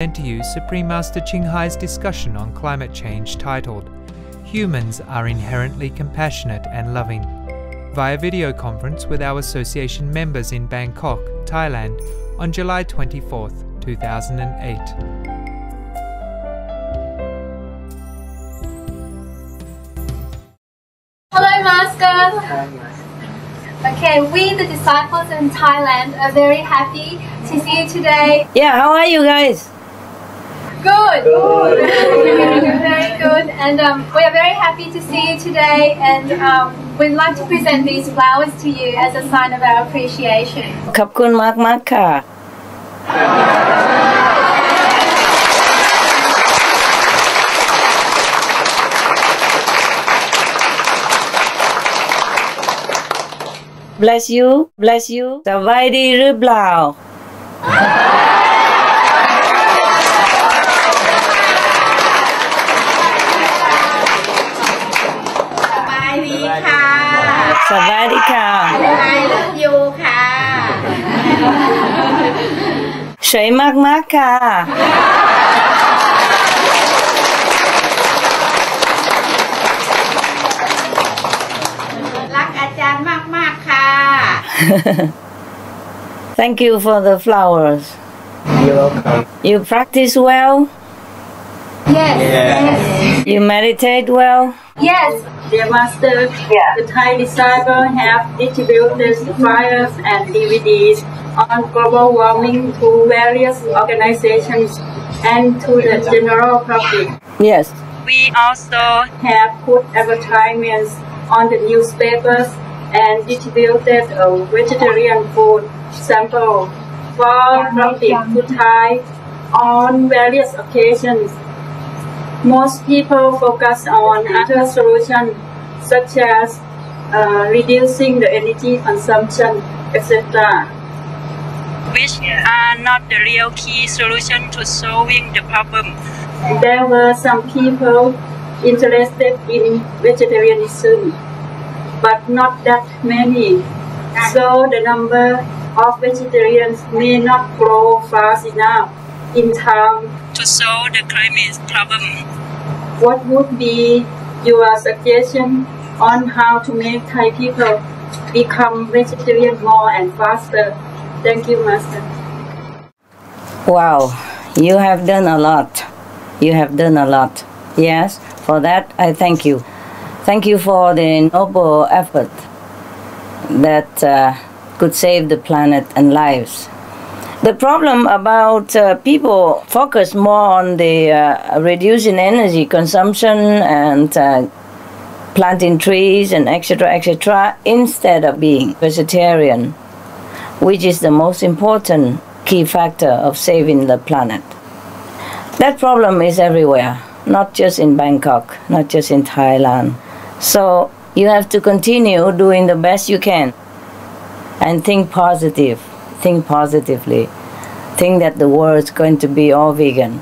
present to you Supreme Master Ching Hai's discussion on climate change titled Humans are Inherently Compassionate and Loving, via video conference with our association members in Bangkok, Thailand on July 24th, 2008. Hello, Master. Okay, we, the disciples in Thailand, are very happy to see you today. Yeah, how are you guys? Good. Very good. And we are very happy to see you today. And we'd like to present these flowers to you as a sign of our appreciation. ขอบคุณมากๆค่ะ Bless you, bless you. สบายดีหรือเปล่า สบายดีค่ะ สบายดีค่ะ I love you ค่ะ สวยมากๆค่ะ รักอาจารย์มากๆค่ะ Thank you for the flowers. You're welcome. You practice well. Yes. You meditate well. Yes. Dear Master, the Thai disciples have distributed flyers and DVDs on global warming to various organizations and to the general public. Yes. We also have put advertisements on the newspapers and distributed a vegetarian food sample for public to try on various occasions. Most people focus on other solutions such as reducing the energy consumption, etc., which are not the real key solution to solving the problem. There were some people interested in vegetarianism, but not that many. So the number of vegetarians may not grow fast enough in time to solve the climate problem. What would be your suggestion on how to make Thai people become vegetarian more and faster? Thank you, Master. Wow, you have done a lot. You have done a lot. Yes, for that I thank you. Thank you for the noble effort that could save the planet and lives. The problem about people focus more on the reducing energy consumption and planting trees and etc. instead of being vegetarian, which is the most important key factor of saving the planet. That problem is everywhere, not just in Bangkok, not just in Thailand. So you have to continue doing the best you can and think positive. Think positively. Think that the world is going to be all vegan.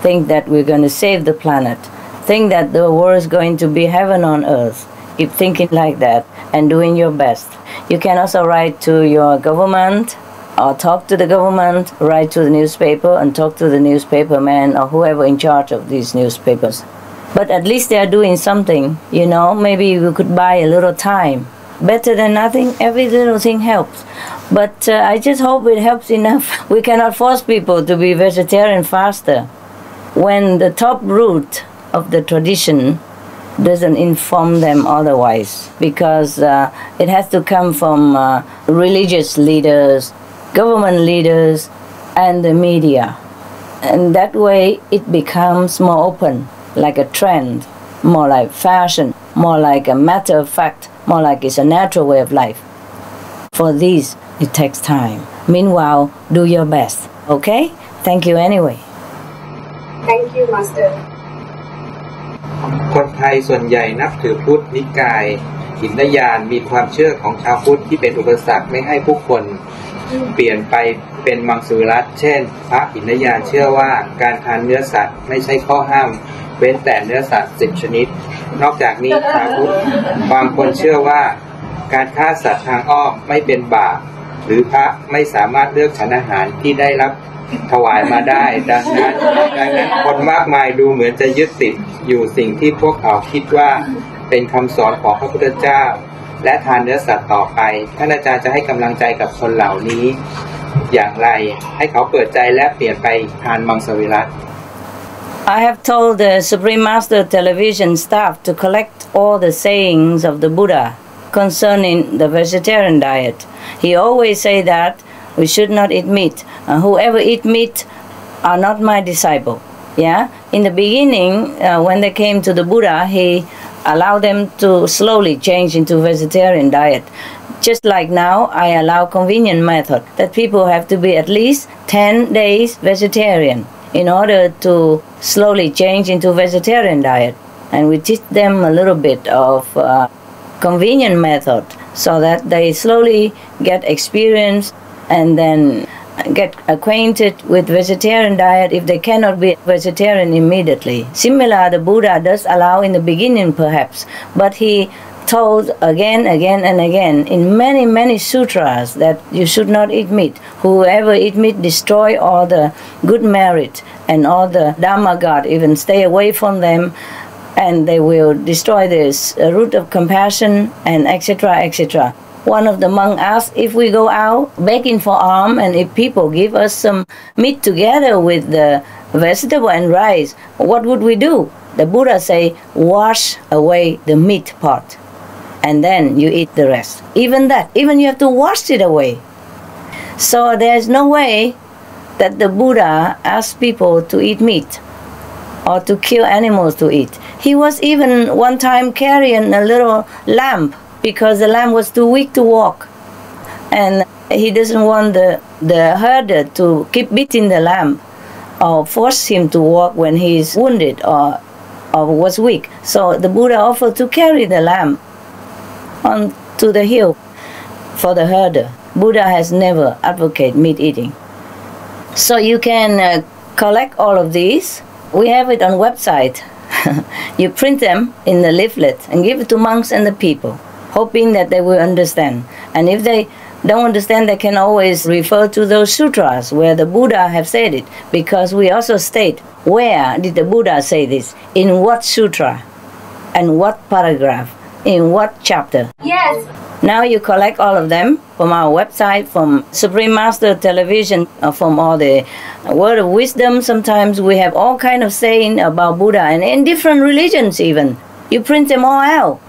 Think that we're going to save the planet. Think that the world is going to be heaven on earth. Keep thinking like that and doing your best. You can also write to your government or talk to the government, write to the newspaper and talk to the newspaperman or whoever in charge of these newspapers. But at least they are doing something, you know. Maybe you could buy a little time. Better than nothing. Every little thing helps. But I just hope it helps enough. We cannot force people to be vegetarian faster when the top root of the tradition doesn't inform them otherwise, because it has to come from religious leaders, government leaders, and the media. And that way it becomes more open, like a trend, more like fashion, more like a matter of fact, more like it's a natural way of life. For these, it takes time. Meanwhile, do your best, okay? Thank you anyway. Thank you, Master. คนไทยส่วนใหญ่นับถือพุทธนิกายหินยานมีความเชื่อของชาวพุทธที่เป็นอุปสรรคไม่ให้ผู้คนเปลี่ยนไปเป็นมังสวิรัติเช่นพระหินยานเชื่อว่าการทานเนื้อสัตว์ไม่ใช่ข้อห้ามเว้นแต่เนื้อสัตว์10 ชนิดนอกจากนี้ชาวพุทธบางคนเชื่อว่าการฆ่าสัตว์ทางอ้อมไม่เป็นบาปหรือพระไม่สามารถเลือกฉันอาหารที่ได้รับ ถวายมาได้ดังนั้นคนมากมายดูเหมือนจะยึดติดอยู่สิ่งที่พวกเขาคิดว่าเป็นคำสอนของพระพุทธเจ้าและทานเนื้อสัตว์ต่อไปท่านอาจารย์จะให้กำลังใจกับคนเหล่านี้อย่างไรให้เขาเปิดใจและเปลี่ยนไปทานมังสวิรัติ I have told the Supreme Master television staff to collect all the sayings of the Buddha concerning the vegetarian diet. He always say that we should not eat meat. Whoever eat meat are not my disciple. Yeah. In the beginning, when they came to the Buddha, he allowed them to slowly change into vegetarian diet. Just like now, I allow convenient method that people have to be at least 10 days vegetarian in order to slowly change into vegetarian diet. And we teach them a little bit of convenient method so that they slowly get experience and then get acquainted with vegetarian diet if they cannot be vegetarian immediately. Similar, the Buddha does allow in the beginning perhaps, but he told again and again in many sutras that you should not eat meat. Whoever eat meat destroy all the good merit and all the Dharma God, even stay away from them, and they will destroy this root of compassion and etc. One of the monks asked, if we go out begging for alms and if people give us some meat together with the vegetable and rice, what would we do? The Buddha say, wash away the meat pot and then you eat the rest. Even that, even you have to wash it away. So there's no way that the Buddha asked people to eat meat or to kill animals to eat. He was even one time carrying a little lamb because the lamb was too weak to walk. And he doesn't want the herder to keep beating the lamb or force him to walk when he is wounded or was weak. So the Buddha offered to carry the lamb on to the hill for the herder. Buddha has never advocated meat eating. So you can collect all of these. We have it on website. You print them in the leaflet and give it to monks and the people, hoping that they will understand. And if they don't understand, they can always refer to those sutras where the Buddha have said it, because we also state where did the Buddha say this, in what sutra, and what paragraph, in what chapter. Yes. Now you collect all of them from our website, from Supreme Master Television, from all the word of wisdom. Sometimes we have all kind of saying about Buddha, and in different religions even. You print them all out.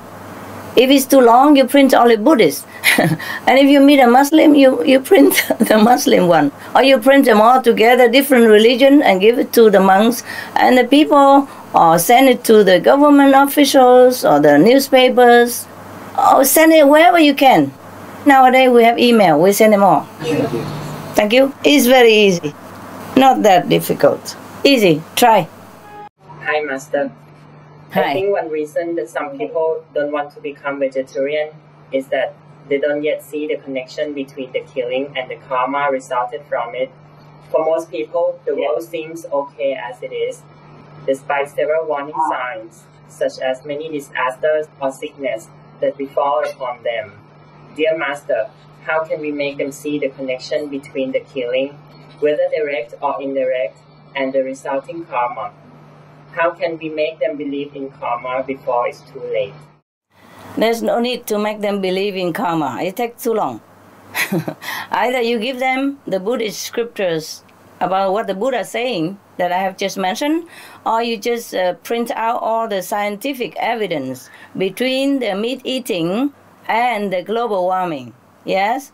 If it's too long, you print only Buddhist. And if you meet a Muslim, you print the Muslim one. Or you print them all together, different religion, and give it to the monks and the people, or send it to the government officials or the newspapers, or send it wherever you can. Nowadays we have email, we send them all. Thank you. It's very easy. Not that difficult. Easy. Try. Hi, Master. Hi. I think one reason that some people don't want to become vegetarian is that they don't yet see the connection between the killing and the karma resulted from it. For most people, the world seems okay as it is, despite several warning signs, such as many disasters or sickness that befall upon them. Dear Master, how can we make them see the connection between the killing, whether direct or indirect, and the resulting karma? How can we make them believe in karma before it's too late? There's no need to make them believe in karma. It takes too long. Either you give them the Buddhist scriptures about what the Buddha is saying that I have just mentioned, or you just print out all the scientific evidence between the meat eating and the global warming. Yes?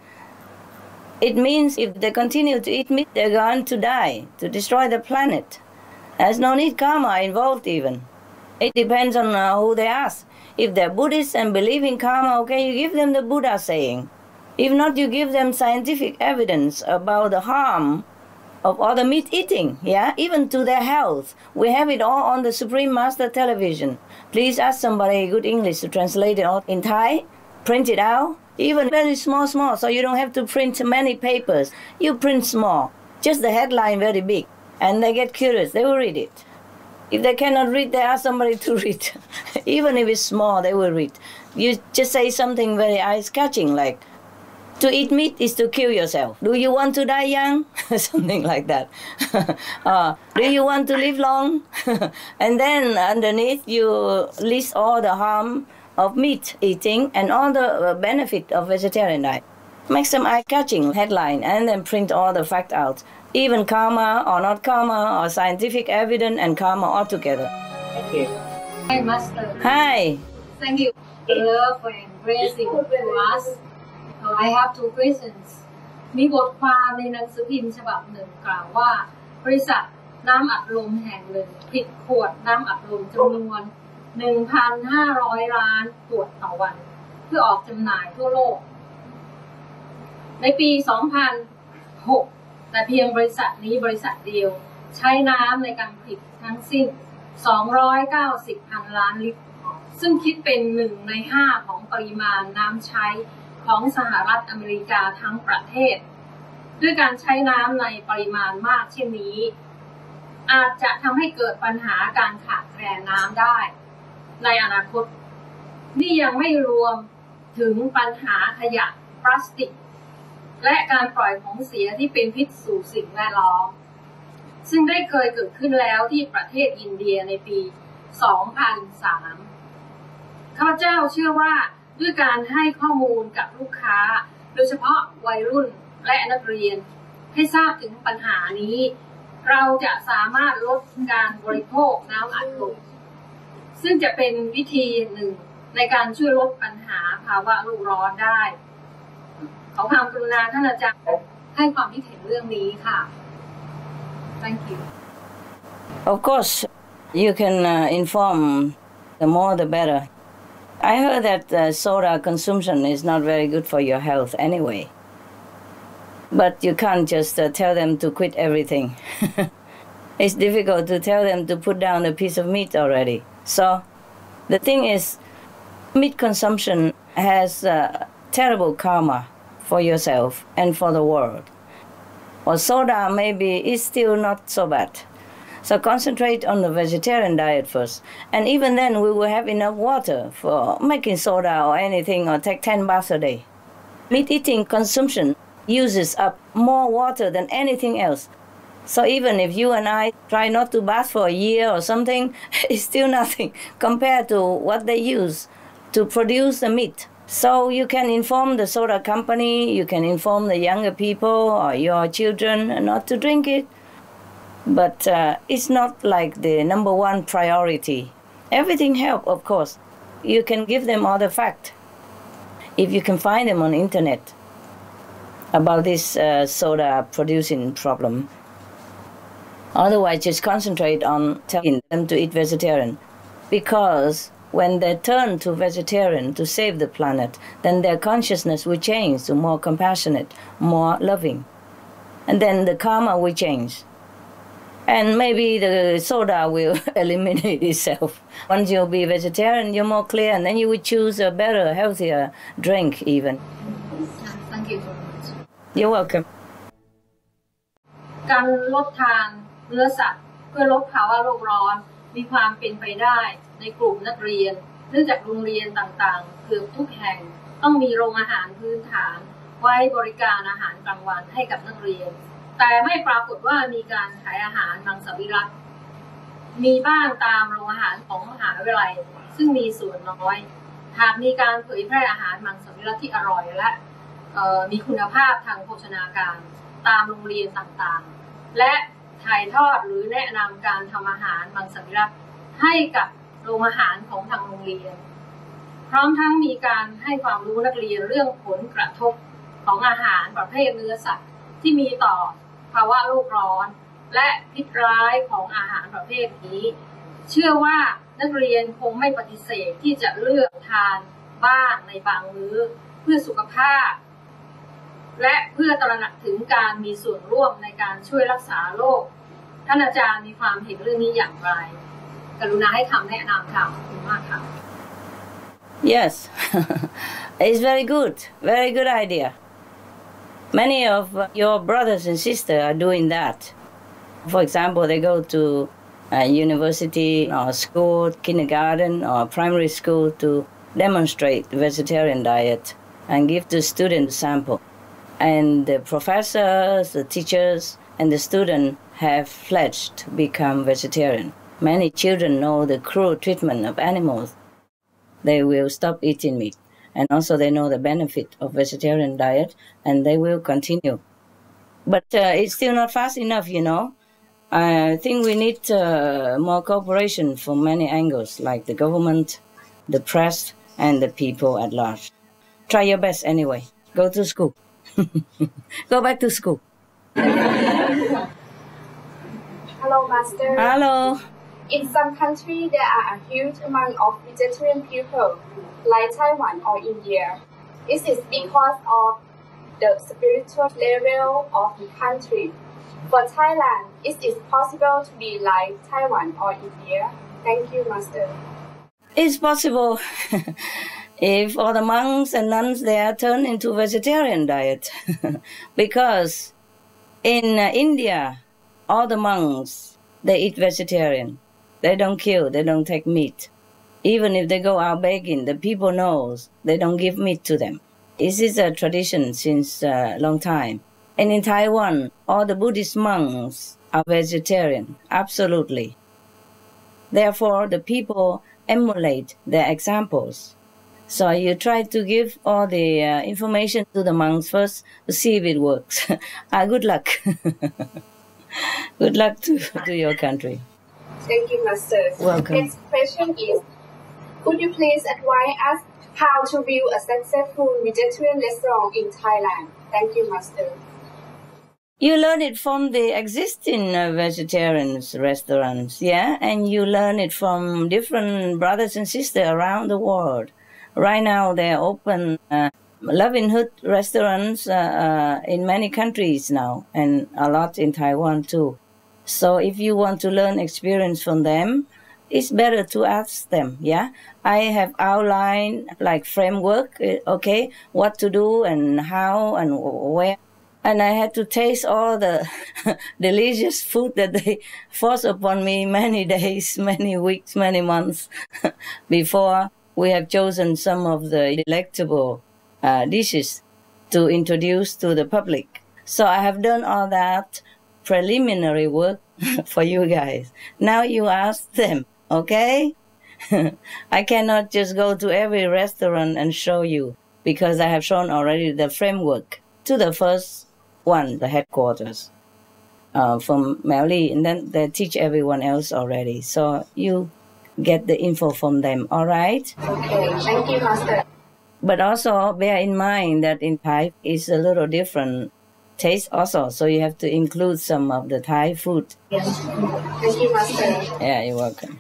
It means if they continue to eat meat, they're going to die, to destroy the planet. There's no need karma involved even. It depends on who they ask. If they're Buddhists and believe in karma, okay, you give them the Buddha saying. If not, you give them scientific evidence about the harm of all the meat eating, yeah, even to their health. We have it all on the Supreme Master Television. Please ask somebody good English to translate it all in Thai, print it out, even very small, so you don't have to print many papers. You print small, just the headline very big, and they get curious, they will read it. If they cannot read, they ask somebody to read. Even if it's small, they will read. You just say something very eye-catching, like, To eat meat is to kill yourself. Do you want to die young? Something like that. Do you want to live long? And then underneath you list all the harm of meat eating and all the benefit of vegetarian diet. Make some eye-catching headline and then print all the facts out. Even karma or not karma or scientific evidence and karma all together. Thank you. Hi, Master. Hi. Thank you for love and blessing to us. I have two questions. มีบทความในหนังสือพิมพ์ฉบับหนึ่งกล่าวว่าบริษัทน้ำอัดลมแห่งหนึ่งผลิตขวดน้ำอัดลมจำนวน 1,500 ล้านขวดต่อวันเพื่อออกจำหน่ายทั่วโลกในปี 2006 แต่เพียงบริษัทนี้บริษัทเดียวใช้น้ำในการผลิตทั้งสิ้น 290 พันล้านลิตรซึ่งคิดเป็น1 ใน 5ของปริมาณน้ำใช้ของสหรัฐอเมริกาทั้งประเทศด้วยการใช้น้ำในปริมาณมากเช่นนี้อาจจะทำให้เกิดปัญหาการขาดแคลนน้ำได้ในอนาคตนี่ยังไม่รวมถึงปัญหาขยะพลาสติกและการปล่อยของเสียที่เป็นพิษสู่สิ่งแวดล้อมซึ่งได้เคยเกิดขึ้นแล้วที่ประเทศอินเดียในปี 2003 ข้าพเจ้าเชื่อว่าด้วยการให้ข้อมูลกับลูกค้าโดยเฉพาะวัยรุ่นและนักเรียนให้ทราบถึงปัญหานี้เราจะสามารถลดการบริโภคน้ำอัดลมซึ่งจะเป็นวิธีหนึ่งในการช่วยลดปัญหาภาวะโลกร้อนได้ขอความกรุณาท่านอาจารย์ให้ความคิดเห็นเรื่องนี้ค่ะ Thank you. Of course, you can inform the more the better. I heard that soda consumption is not very good for your health anyway. But you can't just tell them to quit everything. It's difficult to tell them to put down a piece of meat already. So the thing is, meat consumption has terrible karma for yourself and for the world. Or soda maybe is still not so bad. So concentrate on the vegetarian diet first. And even then we will have enough water for making soda or anything, or take 10 baths a day. Meat eating consumption uses up more water than anything else. So even if you and I try not to bath for a year or something, it's still nothing compared to what they use to produce the meat. So you can inform the soda company, you can inform the younger people or your children not to drink it. But it's not like the number one priority. Everything helps, of course. You can give them all the facts. If you can find them on the internet about this soda producing problem. Otherwise, just concentrate on telling them to eat vegetarian. Because when they turn to vegetarian to save the planet, then their consciousness will change to more compassionate, more loving. And then the karma will change. And maybe the soda will eliminate itself. Once you'll be vegetarian, you're more clear, and then you will choose a better, healthier drink even. Thank you very much. You're welcome. การลดทานเนื้อสัตว์เพื่อลดภาวะโลกร้อนมีความเป็นไปได้ในกลุ่มนักเรียนเนื่องจากโรงเรียนต่างๆเกือบทุกแห่งต้องมีโรงอาหารพื้นฐานไว้บริการอาหารกลางวันให้กับนักเรียนแต่ไม่ปรากฏว่ามีการขายอาหารมังสวิรัติมีบ้างตามโรงอาหารของมหาวิทยาลัยซึ่งมีส่วนน้อยหากมีการเผยแพร่อาหารมังสวิรัติที่อร่อยและมีคุณภาพทางโภชนาการตามโรงเรียนต่างๆและถ่ายทอดหรือแนะนำการทำอาหารมังสวิรัติให้กับโรงอาหารของทางโรงเรียนพร้อมทั้งมีการให้ความรู้นักเรียนเรื่องผลกระทบของอาหารประเภทเนื้อสัตว์ที่มีต่อภาวะโลกร้อนและพิษร้ายของอาหารประเภทนี้เชื่อว่านักเรียนคงไม่ปฏิเสธที่จะเลือกทานบ้างในบางมื้อเพื่อสุขภาพและเพื่อตระหนักถึงการมีส่วนร่วมในการช่วยรักษาโรคท่านอาจารย์มีความเห็นเรื่องนี้อย่างไรกรุณาให้คำแนะนำค่ะขอบคุณมากค่ะ Yes, it's very good idea. Many of your brothers and sisters are doing that. For example, they go to university or school, kindergarten or primary school to demonstrate vegetarian diet. and give to students sample. And the professors, the teachers, and the students have pledged to become vegetarian. Many children know the cruel treatment of animals. They will stop eating meat. And also they know the benefit of vegetarian diet, and they will continue. But it's still not fast enough, you know. I think we need more cooperation from many angles, like the government, the press, and the people at large. Try your best anyway. Go to school. Go back to school. Hello, Master. Hello. In some countries, there are a huge amount of vegetarian people, like Taiwan or India. This is because of the spiritual level of the country. For Thailand, is it possible to be like Taiwan or India? Thank you, Master. It's possible if all the monks and nuns there turn into vegetarian diet. Because in India, all the monks, they eat vegetarian. They don't kill, they don't take meat. Even if they go out begging, the people knows they don't give meat to them. This is a tradition since a long time. And in Taiwan, all the Buddhist monks are vegetarian, absolutely. Therefore, the people emulate their examples. So you try to give all the information to the monks first to see if it works. Good luck. Good luck to your country. Thank you, Master. Welcome. Next question is, could you please advise us how to build a successful vegetarian restaurant in Thailand? Thank you, Master. You learn it from the existing vegetarian restaurants, yeah? And you learn it from different brothers and sisters around the world. Right now, they're open livelihood restaurants in many countries now, and a lot in Taiwan too. So if you want to learn experience from them, it's better to ask them, yeah? I have outlined like framework, okay, what to do and how and where. And I had to taste all the delicious food that they forced upon me many days, many weeks, many months before we have chosen some of the delectable dishes to introduce to the public. So I have done all that preliminary work for you guys. Now you ask them, okay? I cannot just go to every restaurant and show you, because I have shown already the framework to the first one, the headquarters from Mel Lee, and then they teach everyone else already. So you get the info from them, all right? Okay, thank you, Master. But also bear in mind that in Thai is a little different taste also, so you have to include some of the Thai food. Yes, thank you, Master. Yeah, you're welcome.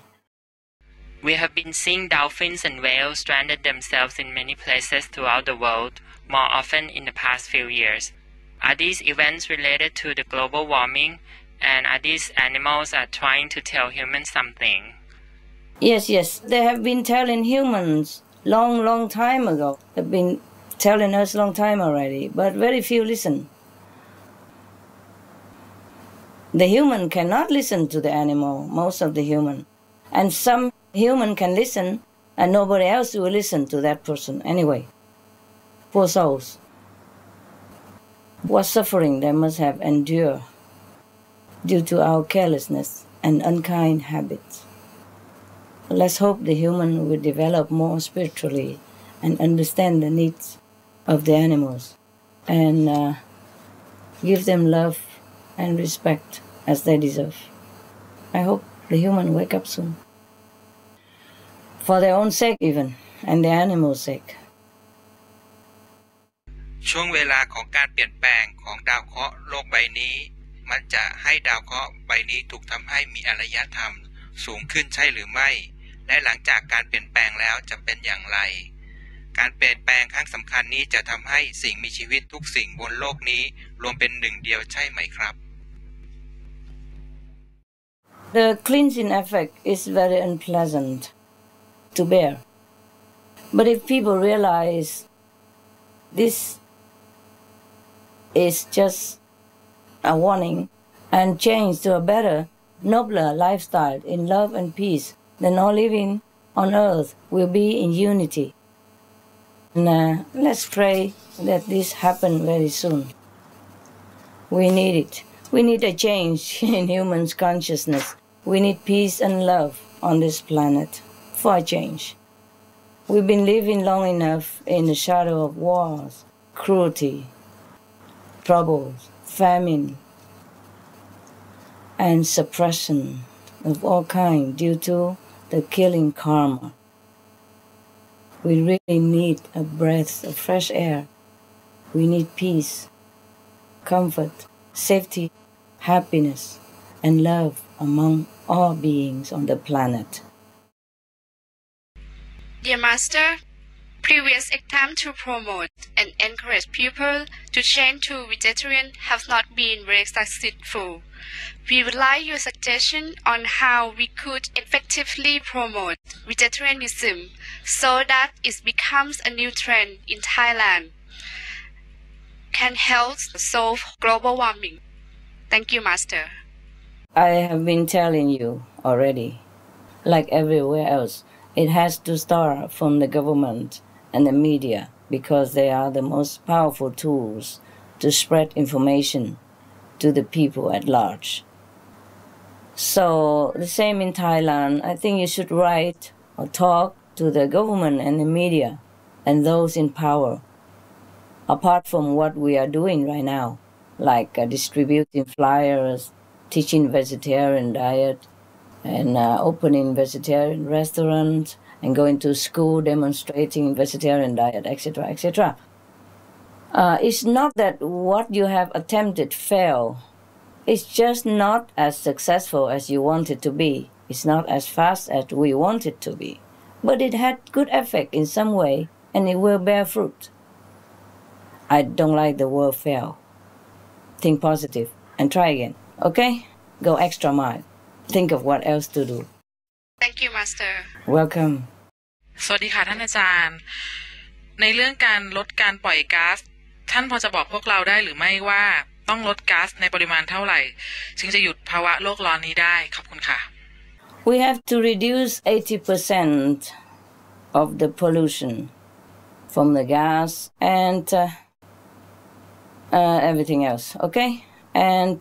We have been seeing dolphins and whales stranded themselves in many places throughout the world, more often in the past few years. Are these events related to the global warming, and are these animals trying to tell humans something? Yes, they have been telling humans long time ago. They've been telling us long time already, but very few listen. The human cannot listen to the animal, most of the human. And some human can listen, and nobody else will listen to that person anyway. Poor souls. What suffering they must have endured due to our carelessness and unkind habits. Let's hope the human will develop more spiritually and understand the needs of the animals and give them love and respect as they deserve. I hope the human wake up soon. For their own sake even, and the animals' sake. ช่วงเวลาของการเปลี่ยนแปลงของดาวเคราะห์โลกใบนี้มันจะให้ดาวเคราะห์ใบนี้ถูกทำให้มีอารยธรรมสูงขึ้นใช่หรือไม่และหลังจากการเปลี่ยนแปลงแล้วจะเป็นอย่างไรการเปลี่ยนแปลงครั้งสำคัญนี้จะทำให้สิ่งมีชีวิตทุกสิ่งบนโลกนี้รวมเป็นหนึ่งเดียวใช่ไหมครับ The cleansing effect is very unpleasant to bear. But if people realize this is just a warning and change to a better, nobler lifestyle in love and peace, then all living on earth will be in unity. let's pray that this happen very soon. We need it. We need a change in humans' consciousness. We need peace and love on this planet for a change. We've been living long enough in the shadow of wars, cruelty, troubles, famine, and suppression of all kinds due to the killing karma. We really need a breath of fresh air. We need peace, comfort, safety, happiness, and love among all beings on the planet. Dear Master, previous attempts to promote and encourage people to change to vegetarian have not been very successful. We would like your suggestion on how we could effectively promote vegetarianism so that it becomes a new trend in Thailand. Can help solve global warming. Thank you, Master. I have been telling you already, like everywhere else, it has to start from the government and the media because they are the most powerful tools to spread information to the people at large. So the same in Thailand, I think you should write or talk to the government and the media and those in power, apart from what we are doing right now, like distributing flyers, teaching vegetarian diet, and opening vegetarian restaurants, and going to school demonstrating vegetarian diet, etc., etc. It's not that what you have attempted failed. It's just not as successful as you want it to be. It's not as fast as we want it to be. But it had good effect in some way, and it will bear fruit. I don't like the word fail. Think positive and try again, okay? Go extra mile. Think of what else to do. Thank you, Master. Welcome. สวัสดีค่ะท่านอาจารย์ในเรื่องการลดการปล่อยก๊าซท่านพอจะบอกพวกเราได้หรือไม่ว่าต้องลดก๊าซในปริมาณเท่าไหร่จึงจะหยุดภาวะโลกร้อนนี้ได้ขอบคุณค่ะ We have to reduce 80% of the pollution from the gas and everything else, okay? And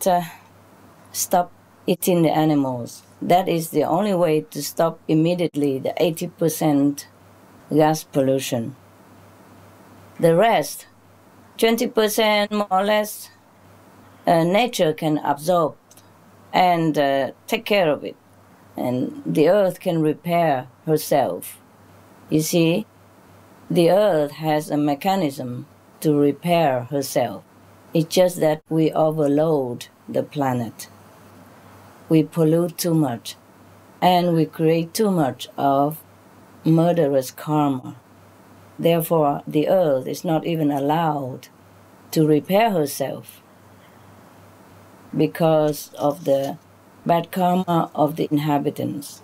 stop eating the animals. That is the only way to stop immediately the 80% gas pollution. The rest, 20% more or less, nature can absorb and take care of it. And the earth can repair herself. You see, the earth has a mechanism to repair herself. It's just that we overload the planet. We pollute too much, and we create too much of murderous karma. Therefore, the earth is not even allowed to repair herself because of the bad karma of the inhabitants.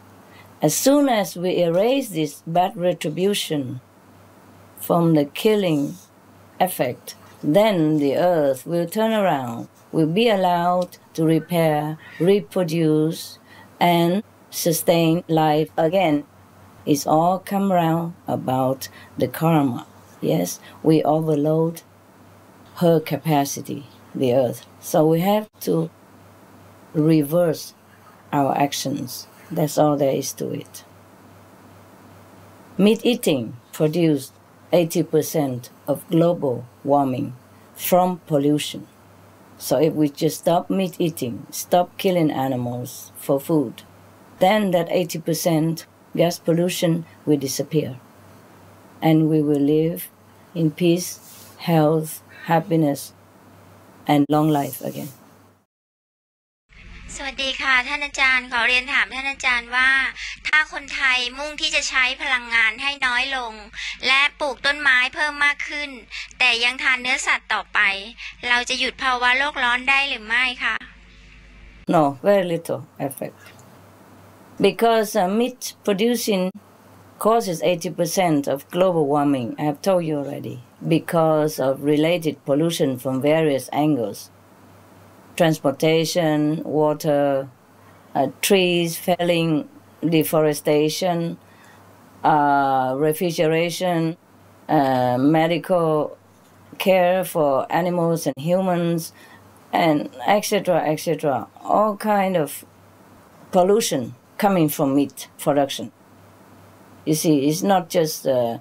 As soon as we erase this bad retribution from the killing effect, then the earth will turn around, will be allowed to repair, reproduce, and sustain life again. It's all come around about the karma. Yes, we overload her capacity, the earth. So we have to reverse our actions. That's all there is to it. Meat eating produced 80% of global warming from pollution. So if we just stop meat eating, stop killing animals for food, then that 80% gas pollution will disappear. And we will live in peace, health, happiness, and long life again. สวัสดีค่ะท่านอาจารย์ขอเรียนถามท่านอาจารย์ว่าถ้าคนไทยมุ่งที่จะใช้พลังงานให้น้อยลงและปลูกต้นไม้เพิ่มมากขึ้นแต่ยังทานเนื้อสัตว์ต่อไปเราจะหยุดภาวะโลกร้อนได้หรือไม่คะ No, very little effect. Because meat producing causes 80% of global warming, I have told you already, because of related pollution from various angles. Transportation, water, trees felling, deforestation, refrigeration, medical care for animals and humans, and etc. All kind of pollution coming from meat production. You see, it's not just the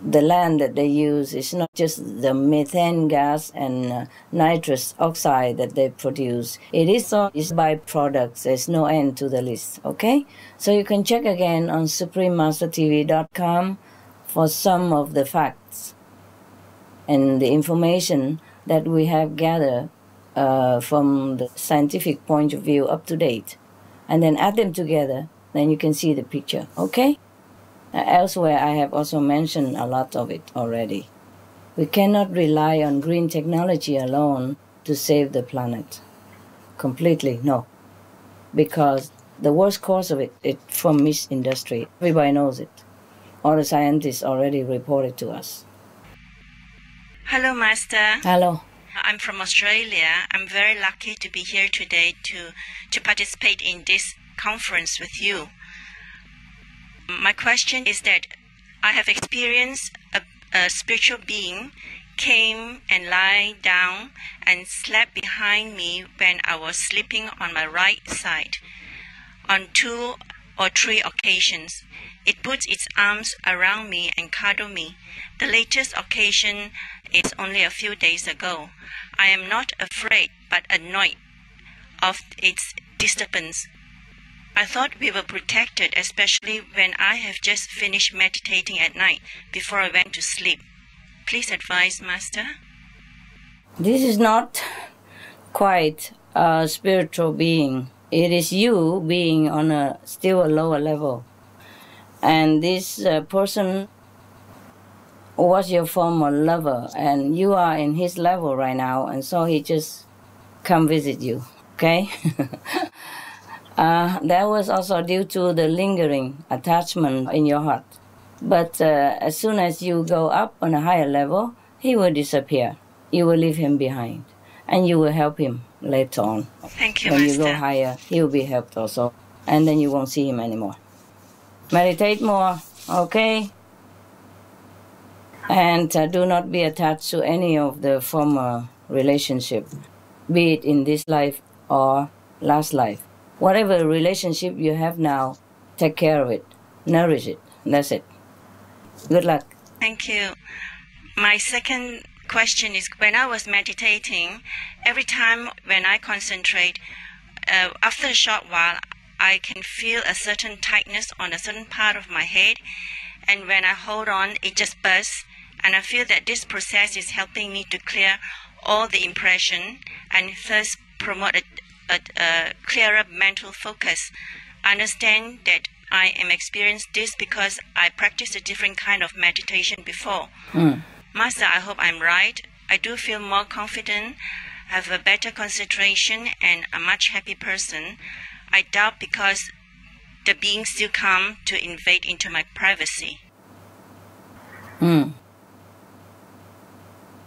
land that they use. It's not just the methane gas and nitrous oxide that they produce. It is all its byproducts. There's no end to the list, okay? So you can check again on suprememastertv.com for some of the facts and the information that we have gathered from the scientific point of view up to date. And then add them together, then you can see the picture, okay? Elsewhere, I have also mentioned a lot of it already. We cannot rely on green technology alone to save the planet. Completely, no. Because the worst cause of it is from meat industry. Everybody knows it. All the scientists already reported to us. Hello, Master. Hello. I'm from Australia. I'm very lucky to be here today to participate in this conference with you. My question is that I have experienced a spiritual being came and lie down and slept behind me when I was sleeping on my right side on 2 or 3 occasions. It puts its arms around me and cuddle me. The latest occasion is only a few days ago. I am not afraid but annoyed of its disturbance. I thought we were protected, especially when I have just finished meditating at night before I went to sleep. Please advise, Master. This is not quite a spiritual being. It is you being on still a lower level. And this person was your former lover, and you are in his level right now, and so he just come visit you, okay? That was also due to the lingering attachment in your heart. But as soon as you go up on a higher level, he will disappear. You will leave him behind, and you will help him later on. Thank you, When Master. you go higher, he will be helped also, and then you won't see him anymore. Meditate more, okay? And do not be attached to any of the former relationship, be it in this life or last life. Whatever relationship you have now, take care of it, nourish it, that's it. Good luck. Thank you. My second question is, when I was meditating, every time when I concentrate, after a short while, I can feel a certain tightness on a certain part of my head, and when I hold on, it just bursts, and I feel that this process is helping me to clear all the impression and first promote a clearer mental focus. I understand that I am experiencing this because I practiced a different kind of meditation before. Master, I hope I'm right. I do feel more confident, have a better concentration, and a much happy person. I doubt because the beings still come to invade into my privacy.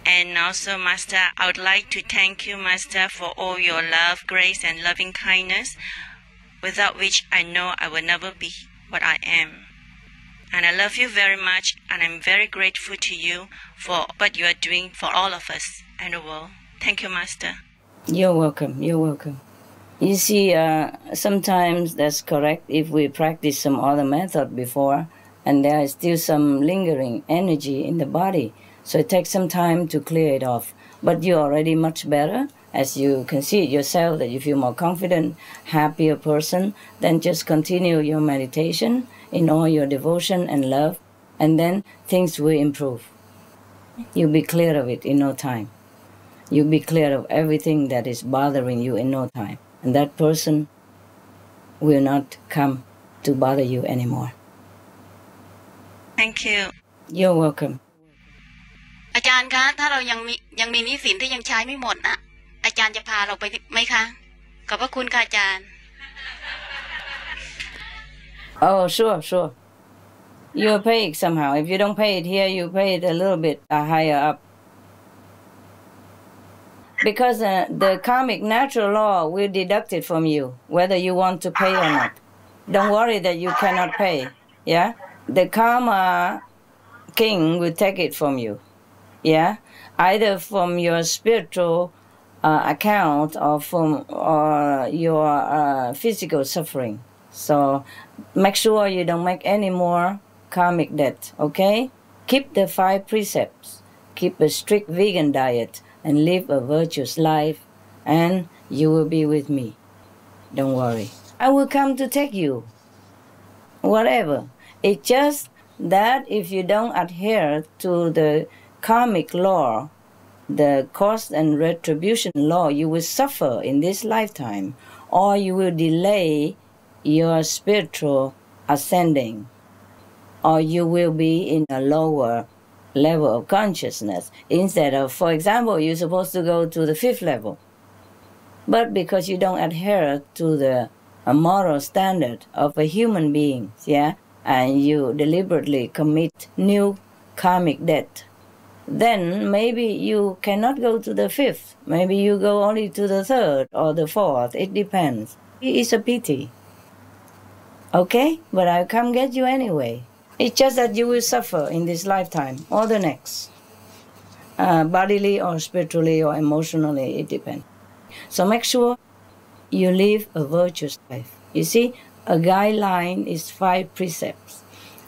And also, Master, I would like to thank you, Master, for all your love, grace, and loving kindness, without which I know I will never be what I am. And I love you very much, and I'm very grateful to you for what you are doing for all of us and the world. Thank you, Master. You're welcome, you're welcome. You see, sometimes that's correct if we practice some other method before, and there is still some lingering energy in the body. So it takes some time to clear it off. But you're already much better, as you can see it yourself, that you feel more confident, happier person. Then just continue your meditation in all your devotion and love, and then things will improve. You'll be clear of it in no time. You'll be clear of everything that is bothering you in no time. And that person will not come to bother you anymore. Thank you. You're welcome. อาจารย์คะถ้าเรายังมีหนี้สินที่ยังใช้ไม่หมดนะอาจารย์จะพาเราไปไหมคะขอบพระคุณค่ะอาจารย์ Oh, sure. You'll pay it somehow. If you don't pay it here, you pay it a little bit higher up. Because the karmic natural law will deduct it from you, whether you want to pay or not. Don't worry that you cannot pay. Yeah? The karma king will take it from you. Yeah, either from your spiritual account or from your physical suffering. So make sure you don't make any more karmic debt, okay? Keep the 5 precepts, keep a strict vegan diet, and live a virtuous life, and you will be with me. Don't worry. I will come to take you. Whatever. It's just that if you don't adhere to the karmic law, the cost and retribution law, you will suffer in this lifetime, or you will delay your spiritual ascending, or you will be in a lower level of consciousness. Instead of, for example, you're supposed to go to the 5th level, but because you don't adhere to the moral standard of a human being, yeah, and you deliberately commit new karmic debt, then maybe you cannot go to the 5th. Maybe you go only to the 3rd or the 4th. It depends. It's a pity. Okay? But I'll come get you anyway. It's just that you will suffer in this lifetime or the next. Bodily or spiritually or emotionally, it depends. So make sure you live a virtuous life. You see, a guideline is 5 precepts.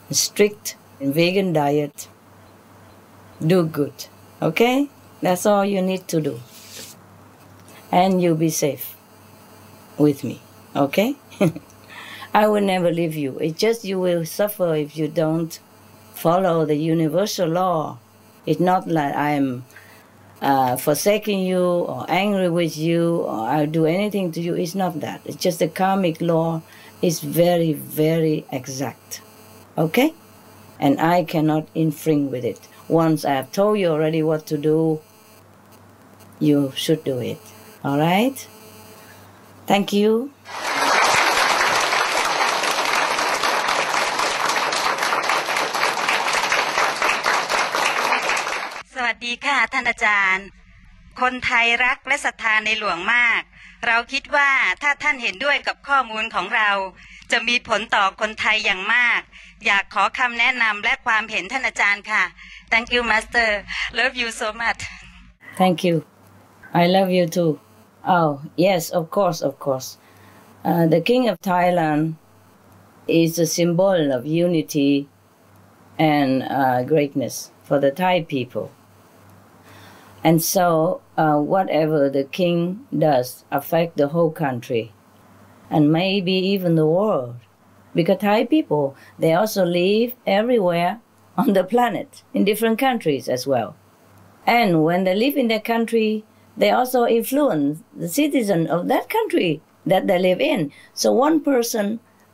A strict vegan diet. Do good. Okay? That's all you need to do. And you'll be safe with me. Okay? I will never leave you. It's just you will suffer if you don't follow the universal law. It's not like I'm forsaking you or angry with you or I'll do anything to you. It's not that. It's just the karmic law is very, very exact. Okay? And I cannot infringe with it. Once I have told you already what to do, you should do it. All right? Thank you. สวัสดีค่ะท่านอาจารย์คนไทยรักและศรัทธาในหลวงมากเราคิดว่าถ้าท่านเห็นด้วยกับข้อมูลของเราจะมีผลต่อคนไทยอย่างมากอยากขอคำแนะนำและความเห็นท่านอาจารย์ค่ะ Thank you Master love you so much Thank you I love you too Oh yes of course the King of Thailand is a symbol of unity and greatness for the Thai people and so whatever the king does affect the whole country and maybe even the world because Thai people they also live everywhere on the planet in different countries as well and when they live in their country they also influence the citizen of that country that they live in so one person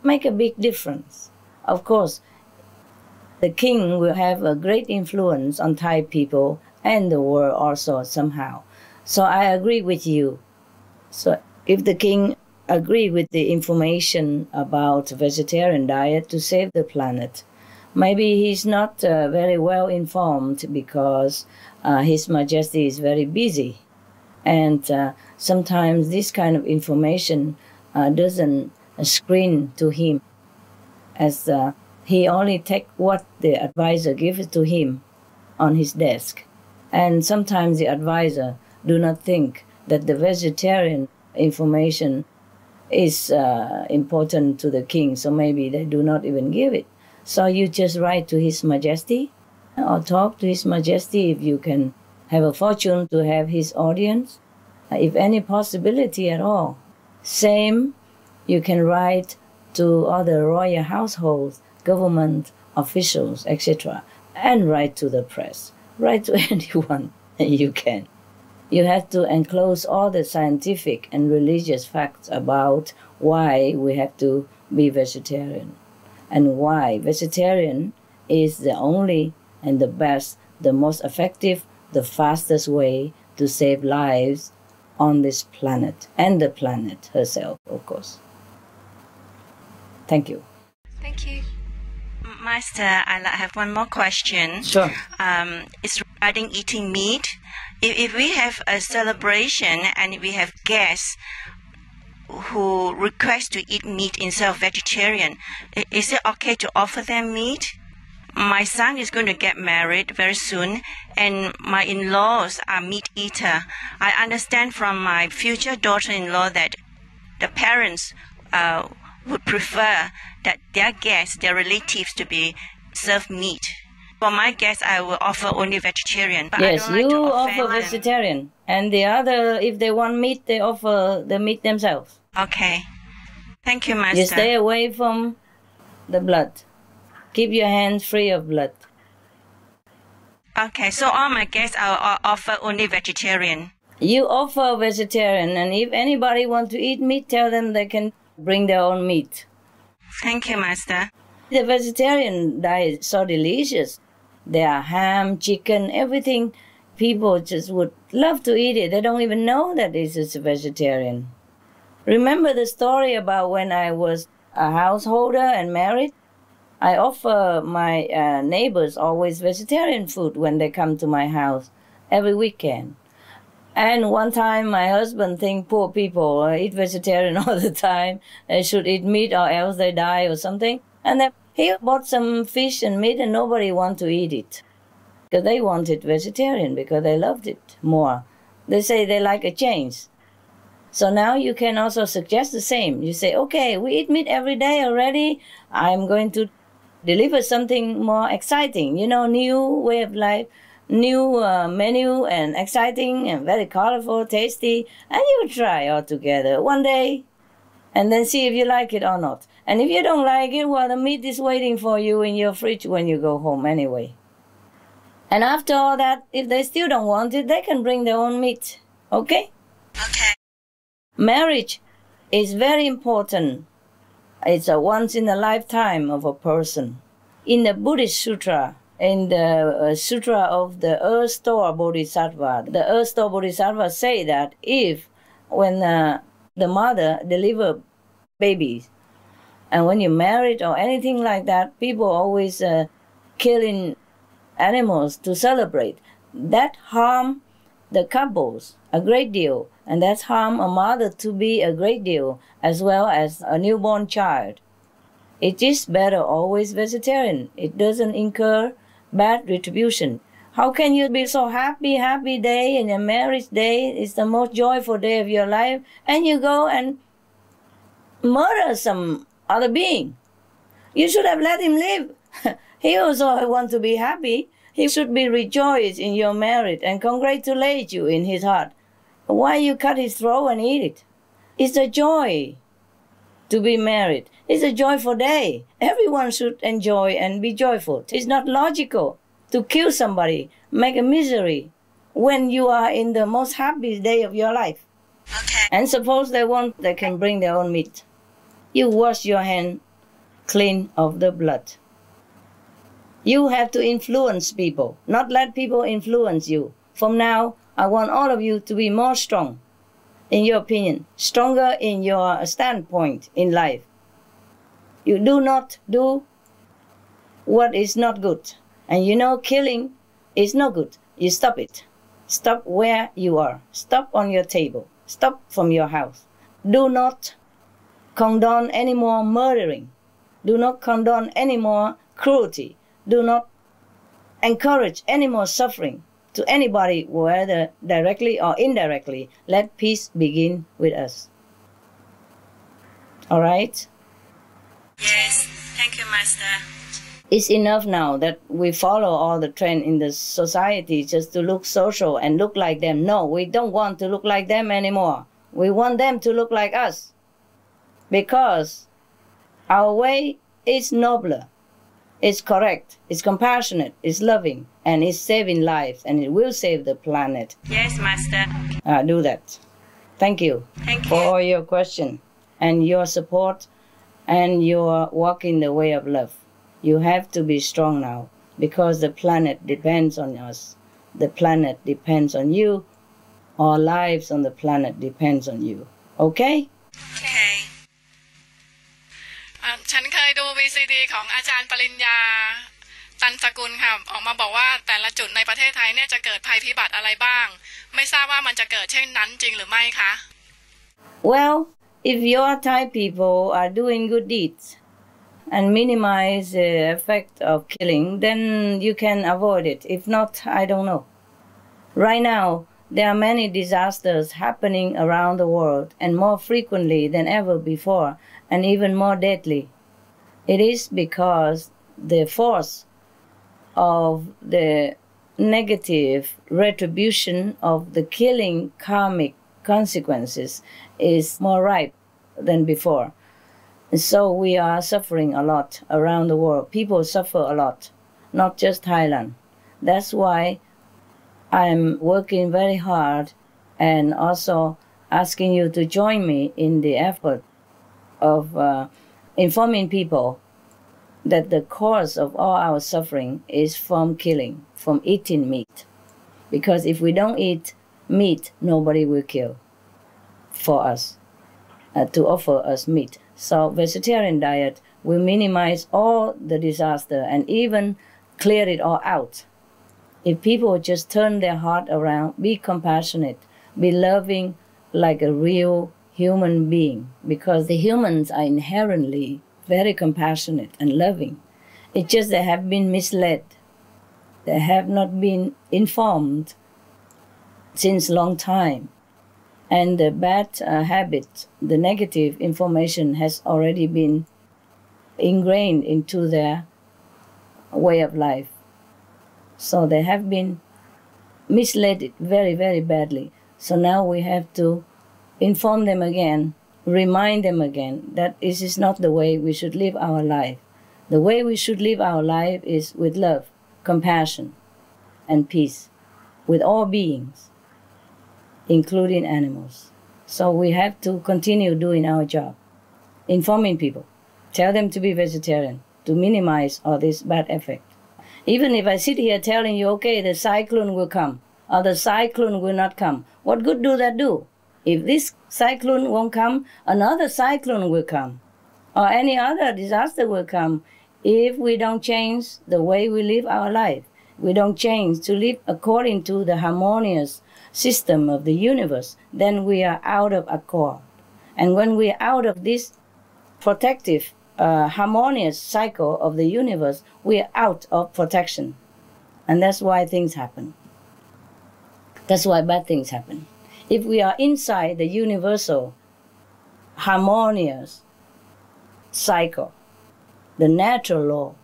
make a big difference of course the king will have a great influence on Thai people and the world also somehow. So I agree with you. So if the king agree with the information about vegetarian diet to save the planet, maybe he's not very well informed because His Majesty is very busy. And sometimes this kind of information doesn't screen to him as he only take what the advisor gives to him on his desk. And sometimes the advisor do not think that the vegetarian information is important to the king, so maybe they do not even give it. So you just write to His Majesty or talk to His Majesty if you can have a fortune to have his audience, if any possibility at all. Same, you can write to other royal households, government officials, etc., and write to the press. Write to anyone you can. You have to enclose all the scientific and religious facts about why we have to be vegetarian and why vegetarian is the only and the best, the most effective, the fastest way to save lives on this planet and the planet herself, of course. Thank you. Thank you. Master, I have one more question. Sure. It's regarding eating meat. If we have a celebration and we have guests who request to eat meat instead of vegetarian, is it okay to offer them meat? my son is going to get married very soon, and my in-laws are meat eater. I understand from my future daughter-in-law that the parents would prefer that their guests, their relatives, to be served meat. For my guests, I will offer only vegetarian. But yes, I don't like you to offer vegetarian, and the other, if they want meat, they offer the meat themselves. Okay. Thank you, Master. You stay away from the blood. Keep your hands free of blood. Okay, so all my guests I'll offer only vegetarian. You offer vegetarian, and if anybody wants to eat meat, tell them they can bring their own meat. Thank you, Master. The vegetarian diet is so delicious. There are ham, chicken, everything. People just would love to eat it. They don't even know that this is a vegetarian. Remember the story about when I was a householder and married? I offer my neighbors always vegetarian food when they come to my house every weekend. And one time my husband think poor people eat vegetarian all the time. They should eat meat or else they die or something. And then he bought some fish and meat and nobody want to eat it. Because they wanted vegetarian because they loved it more. They say they like a change. So now you can also suggest the same. You say, okay, we eat meat every day already. I'm going to deliver something more exciting, new way of life, new menu and exciting and very colorful, tasty. And you try all together one day and then see if you like it or not. And if you don't like it, well, the meat is waiting for you in your fridge when you go home anyway. And after all that, if they still don't want it, they can bring their own meat. Okay? Okay. Marriage is very important. It's a once in a lifetime of a person. In the Buddhist Sutra, in the Sutra of the Earth Store Bodhisattva, the Earth Store Bodhisattva say that when the mother delivers babies, and when you're married or anything like that, people always killing animals to celebrate. That harm the couples a great deal, and that's harm a mother to be a great deal, as well as a newborn child. It is better always vegetarian. It doesn't incur bad retribution. How can you be so happy day in a marriage day? It's the most joyful day of your life, and you go and murder some other being? You should have let him live. He also wants to be happy. He should be rejoiced in your marriage and congratulate you in his heart. Why you cut his throat and eat it? It's a joy to be married. It's a joyful day. Everyone should enjoy and be joyful. It's not logical to kill somebody, make a misery when you are in the most happy day of your life. Okay. And suppose they can bring their own meat. You wash your hand clean of the blood. You have to influence people, not let people influence you. From now, I want all of you to be more strong in your opinion, stronger in your standpoint in life. You do not do what is not good. And killing is not good. You stop it. Stop where you are. Stop on your table. Stop from your house. Do not condone any more murdering. Do not condone any more cruelty. Do not encourage any more suffering to anybody, whether directly or indirectly. Let peace begin with us. All right? Yes. Thank you, Master. It's enough now that we follow all the trend in the society just to look social and look like them. No, we don't want to look like them anymore. We want them to look like us. Because our way is nobler. It's correct, it's compassionate, it's loving, and it's saving lives, and it will save the planet. Yes, Master. Do that. Thank you. Thank you for your question and your support and your walk in the way of love. You have to be strong now because the planet depends on us. The planet depends on you. Our lives on the planet depends on you. Okay? Okay. ฉันเคยดู VCD ของอาจารย์ปริญญาตันสกุลค่ะออกมาบอกว่าแต่ละจุดในประเทศไทยเนี่ยจะเกิดภัยพิบัติอะไรบ้างไม่ทราบว่ามันจะเกิดเช่นนั้นจริงหรือไม่คะ Well, if your Thai people are doing good deeds, and minimize the effect of killing, then you can avoid it. If not, I don't know. Right now, there are many disasters happening around the world, and more frequently than ever before, and even more deadly. It is because the force of the negative retribution of the killing karmic consequences is more ripe than before. And so we are suffering a lot around the world. People suffer a lot, not just Thailand. That's why I'm working very hard and also asking you to join me in the effort of informing people that the cause of all our suffering is from killing, from eating meat. Because if we don't eat meat, nobody will kill for us, to offer us meat. So vegetarian diet will minimize all the disaster and even clear it all out. If people just turn their heart around, be compassionate, be loving like a real human being, because the humans are inherently very compassionate and loving. It's just they have been misled. They have not been informed since long time. And the bad habit, the negative information has already been ingrained into their way of life. So they have been misled very, very badly. So now we have to inform them again, remind them again that this is not the way we should live our life. The way we should live our life is with love, compassion, and peace with all beings, including animals. So we have to continue doing our job, informing people, tell them to be vegetarian, to minimize all this bad effect. Even if I sit here telling you, okay, the cyclone will come, or the cyclone will not come, what good do that do? If this cyclone won't come, another cyclone will come, or any other disaster will come. If we don't change the way we live our life, we don't change to live according to the harmonious system of the universe, then we are out of accord. And when we are out of this protective, harmonious cycle of the universe, we are out of protection. And that's why things happen. That's why bad things happen. If we are inside the universal, harmonious cycle, the natural law,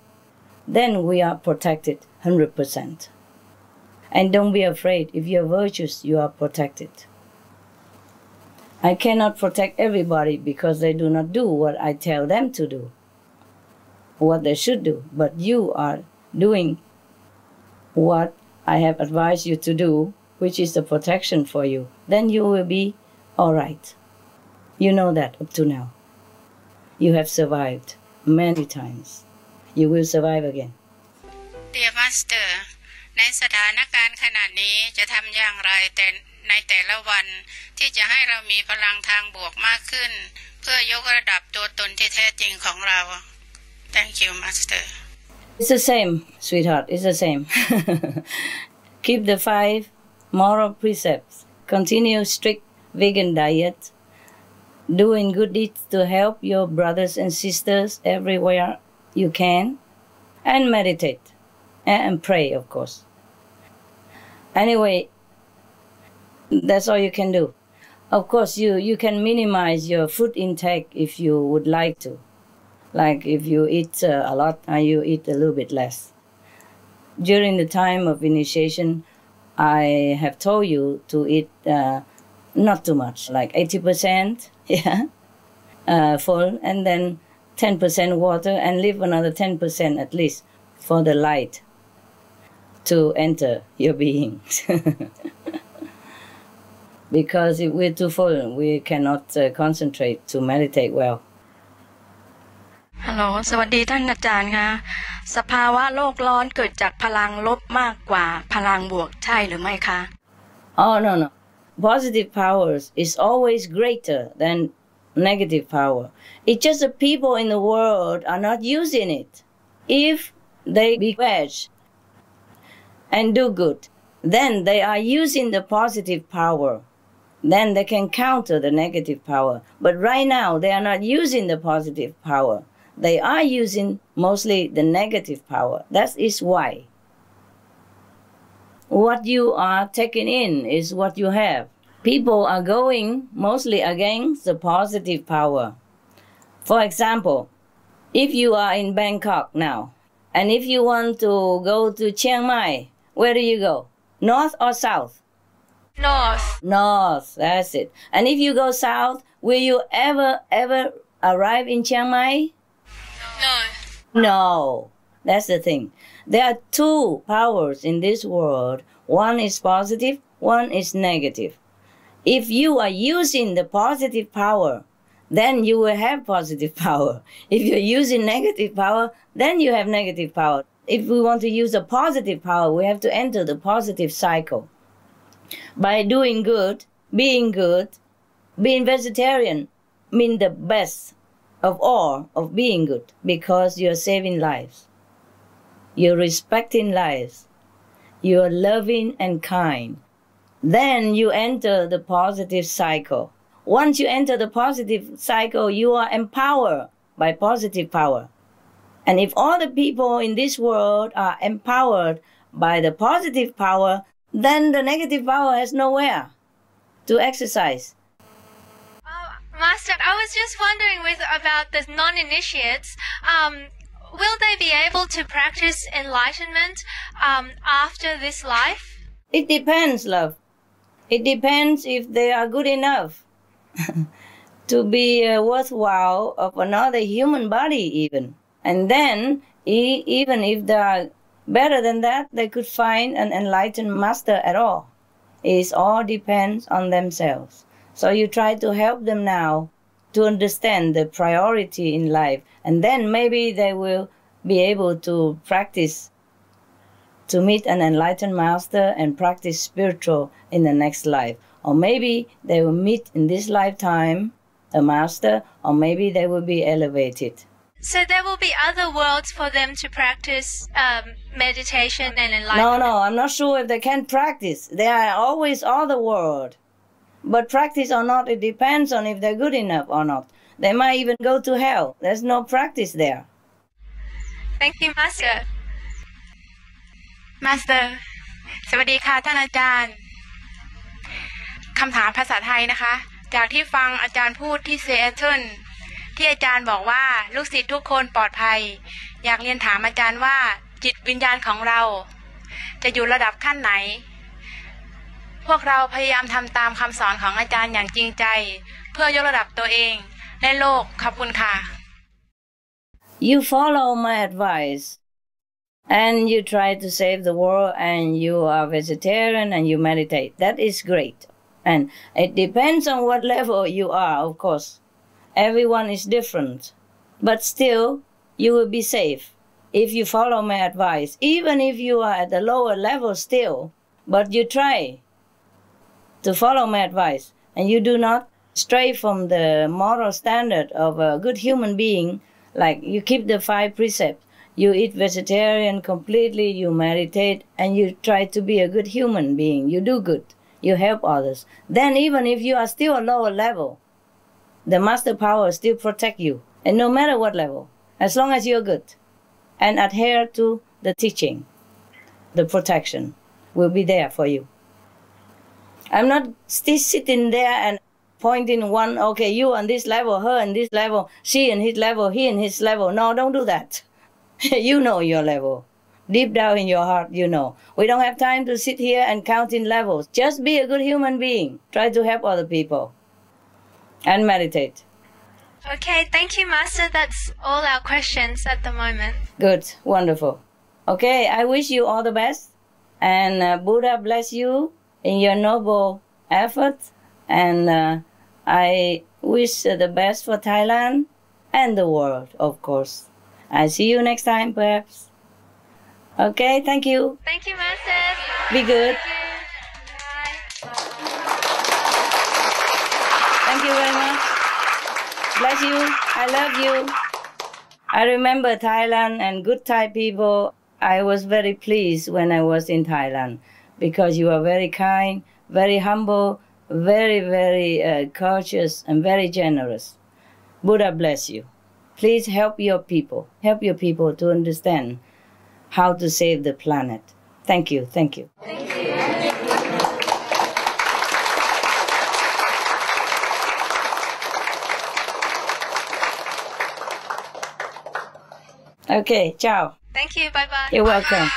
then we are protected 100%. And don't be afraid. If you're virtuous, you are protected. I cannot protect everybody because they do not do what I tell them to do, what they should do. But you are doing what I have advised you to do, which is the protection for you. Then you will be all right. You know that up to now. You have survived many times. You will survive again. Dear Master, ในสถานการณ์ขณะนี้จะทำอย่างไรแต่ในแต่ละวันที่จะให้เรามีพลังทางบวกมากขึ้นเพื่อยกระดับตัวตนที่แท้จริงของเรา Thank you, Master. It's the same, sweetheart. It's the same. Keep the 5 moral precepts. Continue strict vegan diet. Doing good deeds to help your brothers and sisters everywhere you can. And meditate. And pray, of course. Anyway, that's all you can do. Of course, you can minimize your food intake if you would like to. Like if you eat a lot, you eat a little bit less. During the time of initiation, I have told you to eat not too much, like 80%, full, and then 10% water, and leave another 10% at least for the light to enter your beings. Because if we're too full, we cannot concentrate to meditate well. ฮัลโหลสวัสดีท่านอาจารย์ค่ะสภาวะโลกร้อนเกิดจากพลังลบมากกว่าพลังบวกใช่หรือไม่คะ Oh, no. Positive powers is always greater than negative power. It's just the people in the world are not using it. If they be veg and do good, then they are using the positive power. Then they can counter the negative power. But right now, they are not using the positive power. they are using mostly the negative power. That is why. What you are taking in is what you have. People are going mostly against the positive power. For example, if you are in Bangkok now, and if you want to go to Chiang Mai, where do you go? North or south? North. North, that's it. And if you go south, will you ever arrive in Chiang Mai? No. No, that's the thing. There are two powers in this world. One is positive, one is negative. If you are using the positive power, then you will have positive power. If you're using negative power, then you have negative power. If we want to use a positive power, we have to enter the positive cycle. By doing good, being vegetarian means the best of all of being good, because you're saving lives. You're respecting lives. You're loving and kind. Then you enter the positive cycle. Once you enter the positive cycle, you are empowered by positive power. And if all the people in this world are empowered by the positive power, then the negative power has nowhere to exercise. Master, I was just wondering about the non-initiates. Will they be able to practice enlightenment after this life? It depends, love. It depends if they are good enough to be worthwhile of another human body even. And then, even if they are better than that, they could find an enlightened master at all. It all depends on themselves. So you try to help them now to understand the priority in life, and then maybe they will be able to practice to meet an enlightened master and practice spiritual in the next life. Or maybe they will meet in this lifetime a master, or maybe they will be elevated. So there will be other worlds for them to practice meditation and enlightenment? No, I'm not sure if they can practice. There are always other worlds. But practice or not, it depends on if they're good enough or not. They might even go to hell. There's no practice there. Thank you, Master. Master สวัสดีค่ะท่านอาจารย์คำถามภาษาไทยนะคะจากที่ฟังอาจารย์พูดที่ซีแอตเทิลที่อาจารย์บอกว่าลูกศิษย์ทุกคนปลอดภัยอยากเรียนถามอาจารย์ว่าจิตวิญญาณของเราจะอยู่ระดับขั้นไหนพวกเราพยายามทำตามคำสอนของอาจารย์อย่างจริงใจเพื่อยกระดับตัวเองและโลกขอบคุณค่ะ You follow my advice and you try to save the world and you are vegetarian and you meditate. That is great. And it depends on what level you are, of course. Everyone is different. But still, you will be safe if you follow my advice. Even if you are at the lower level still, but you try to follow my advice and you do not stray from the moral standard of a good human being, like you keep the 5 precepts, you eat vegetarian completely, you meditate, and you try to be a good human being. You do good. You help others. Then even if you are still a lower level, the master power still protect you. And no matter what level, as long as you're good and adhere to the teaching, the protection will be there for you. I'm not still sitting there and pointing one, okay, you on this level, her on this level, she in his level, he in his level. No, don't do that. You know your level. Deep down in your heart, you know. We don't have time to sit here and count in levels. Just be a good human being. Try to help other people. And meditate. Okay, thank you, Master. That's all our questions at the moment. Good, wonderful. Okay, I wish you all the best. And Buddha bless you in your noble effort. And I wish the best for Thailand and the world, of course. I'll see you next time, perhaps. Okay, thank you. Thank you, Master. Be good. Thank you very much. Bless you. I love you. I remember Thailand and good Thai people. I was very pleased when I was in Thailand because you are very kind, very humble, very, very courteous and very generous. Buddha bless you. Please help your people to understand how to save the planet. Thank you. Thank you. Okay, ciao. Thank you. Bye bye. You're welcome.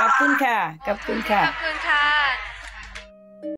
ขอบคุณค่ะ ขอบคุณค่ะ